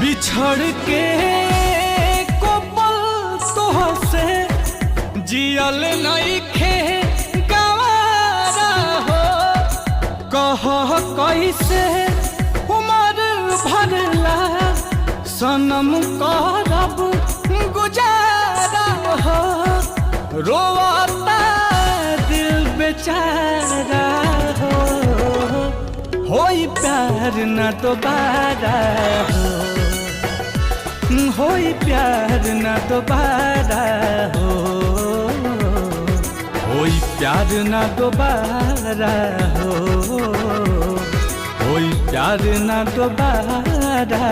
बिछड़ के को पल तोहसे जियल नइखे गवारा हो। कह कैसे उमर भरला सनम करब गुजारा हो। रोता दिल बेचारा हो। होई प्यार न दोबारा हो। होई प्यार न दोबारा हो। होई प्यार न दोबारा हो। होई प्यार न दोबारा